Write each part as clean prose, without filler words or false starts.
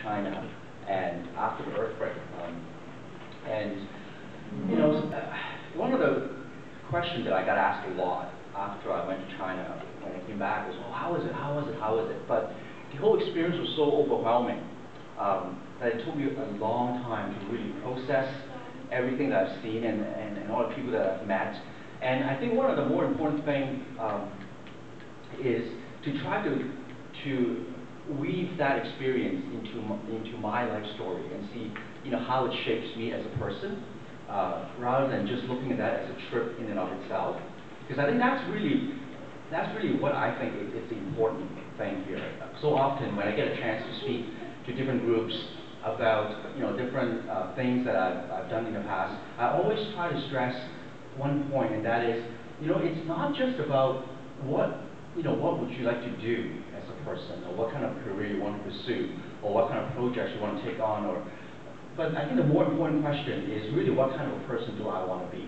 China and after the earthquake. And you know, one of the questions that I got asked a lot after I went to China when I came back was, well, how is it? How was it? How was it? But the whole experience was so overwhelming that it took me a long time to really process everything that I've seen and all the people that I've met. And I think one of the more important things is to try to weave that experience into my life story and see, you know, how it shapes me as a person, rather than just looking at that as a trip in and of itself. Because I think that's really what I think is the important thing here. So often when I get a chance to speak to different groups about, you know, different things that I've done in the past, I always try to stress one point, and that is, you know, it's not just about what would you like to do as a person, or what kind of career you want to pursue, or what kind of projects you want to take on, but I think the more important question is really what kind of a person do I want to be?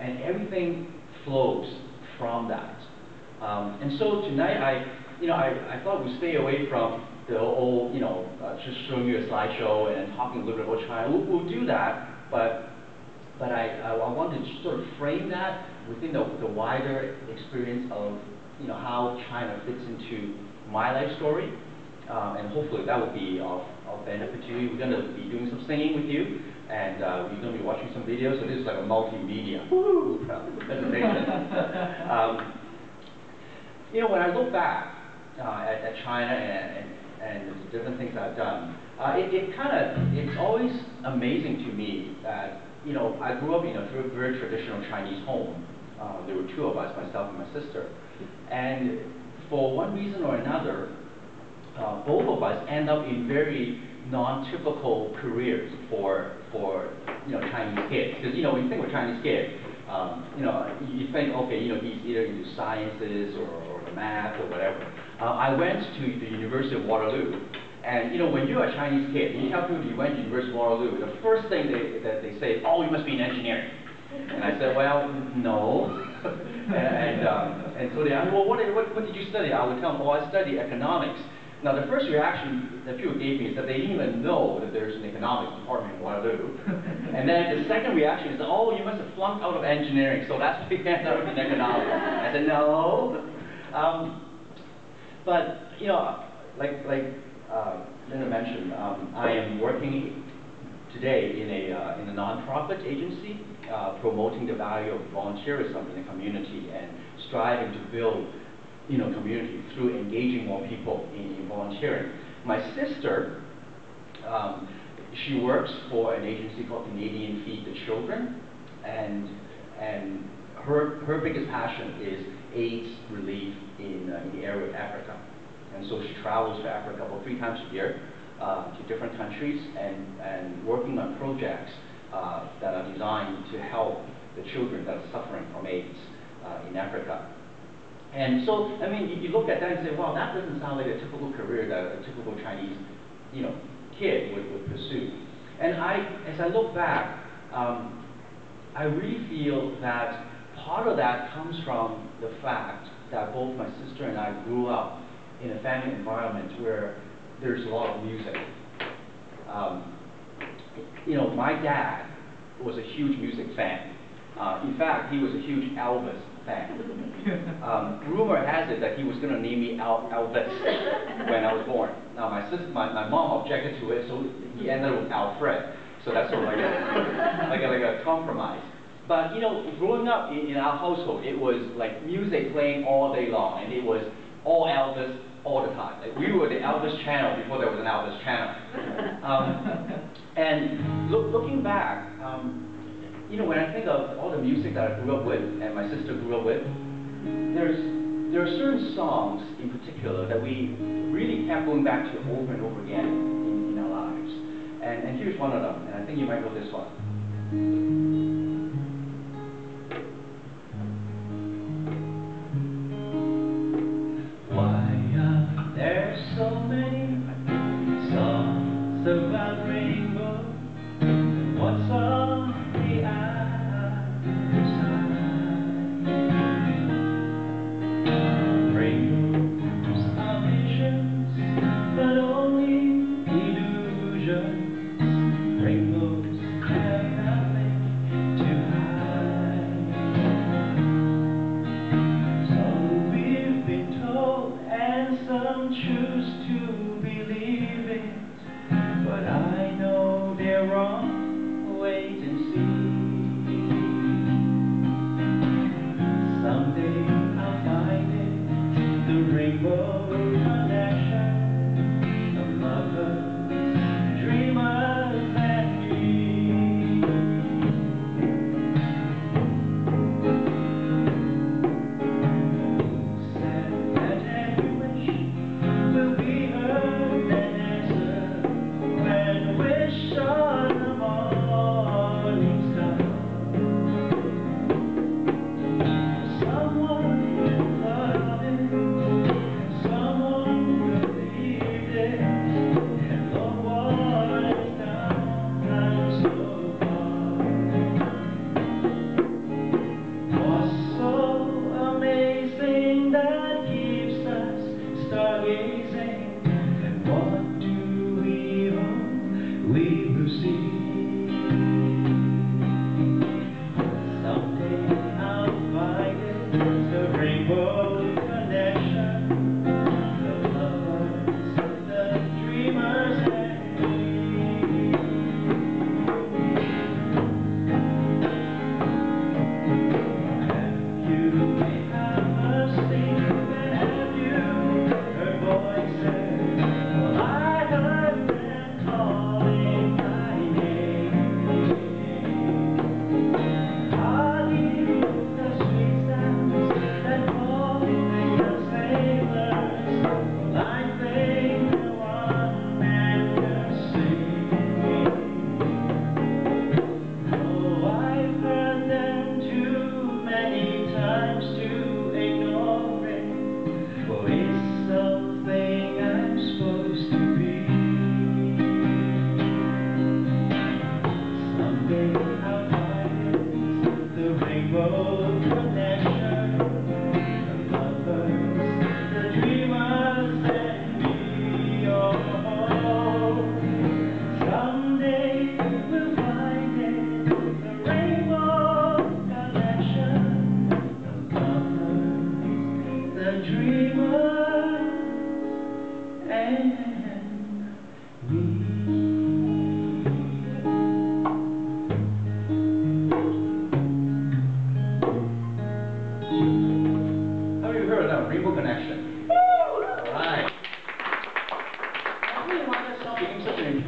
And everything flows from that. And so tonight I thought we'd stay away from the old, just showing you a slideshow and talking a little bit about China. We'll do that, but I wanted to sort of frame that within the wider experience of, how China fits into my life story, and hopefully that will be of benefit to you. We're going to be doing some singing with you, and we're going to be watching some videos, so this is like a multimedia presentation. When I look back at China and the different things I've done, it's always amazing to me that, I grew up in a very traditional Chinese home. There were two of us, myself and my sister. And for one reason or another, both of us end up in very non-typical careers for Chinese kids. Because, when you think of a Chinese kid, you think, okay, he's either into sciences or math or whatever. I went to the University of Waterloo, and when you're a Chinese kid, and you tell people you went to University of Waterloo, the first thing that they say is, oh, you must be in engineering. And I said, well, no. and so they asked, well, what did you study? I would tell them, oh, I studied economics. Now, the first reaction that people gave me is that they didn't even know that there's an economics department in Waterloo. And then the second reaction is, oh, you must have flunked out of engineering, so that's why you ended up in economics. I said, no. But, like Linda mentioned, I am working today in a nonprofit agency, promoting the value of volunteerism in the community and striving to build community through engaging more people in volunteering. My sister, she works for an agency called Canadian Feed the Children, and her biggest passion is AIDS relief in the area of Africa. And so she travels to Africa about 3 times a year to different countries and working on projects that are designed to help the children that are suffering from AIDS in Africa. And so, I mean, you look at that and say, wow, that doesn't sound like a typical career that a typical Chinese, kid would pursue. And as I look back, I really feel that part of that comes from the fact that both my sister and I grew up in a family environment where there's a lot of music. My dad was a huge music fan. In fact, he was a huge Elvis fan. Rumor has it that he was going to name me Elvis when I was born. Now, my mom objected to it, so he ended up with Alfred. So that's sort of like a compromise. But growing up in our household, it was like music playing all day long, and it was all Elvis all the time. Like, we were the Elvis channel before there was an Elvis channel. And looking back, when I think of all the music that I grew up with and my sister grew up with, there are certain songs in particular that we really kept going back to over and over again in our lives. And here's one of them, and I think you might know this one. Why are there so many songs about rainbow? What's on the other side? Rainbows are visions, but only illusions.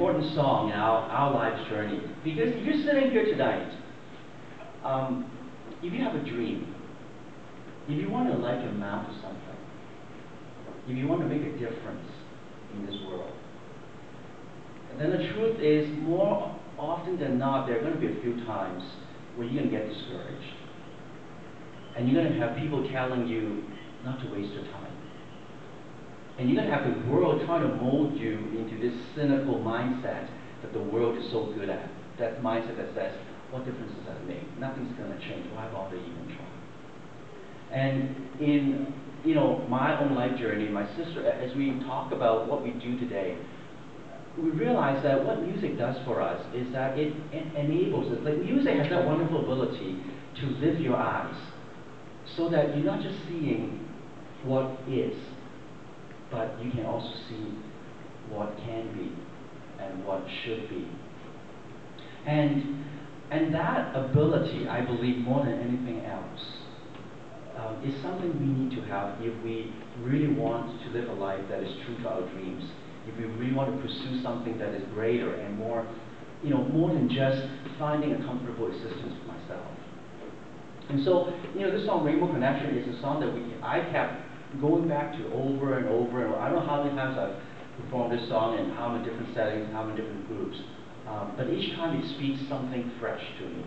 important song in our life's journey. Because if you're sitting here tonight, if you have a dream, if you want to light your mouth to something, if you want to make a difference in this world, then the truth is, more often than not, there are going to be a few times where you're going to get discouraged. And you're going to have people telling you not to waste your time. And you're going to have the world trying to mold you into this cynical mindset that the world is so good at. That mindset that says, what difference does that make? Nothing's going to change. Why bother even try? And in my own life journey, my sister, as we talk about what we do today, we realize that what music does for us is that it enables us. Like, music has that wonderful ability to lift your eyes so that you're not just seeing what is, but you can also see what can be and what should be. And that ability, I believe, more than anything else, is something we need to have if we really want to live a life that is true to our dreams. If we really want to pursue something that is greater and more, more than just finding a comfortable existence for myself. And so, this song, Rainbow Connection, is a song that I kept going back to over and over. And I don't know how many times I've performed this song in how many different settings, how many different groups. But each time it speaks something fresh to me.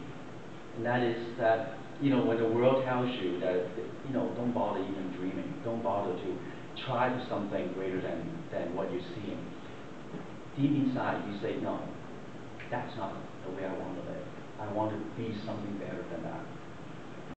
And that is that, when the world tells you that, don't bother even dreaming, don't bother to try for something greater than what you're seeing. Deep inside, you say, no, that's not the way I want to live. I want to be something better than that.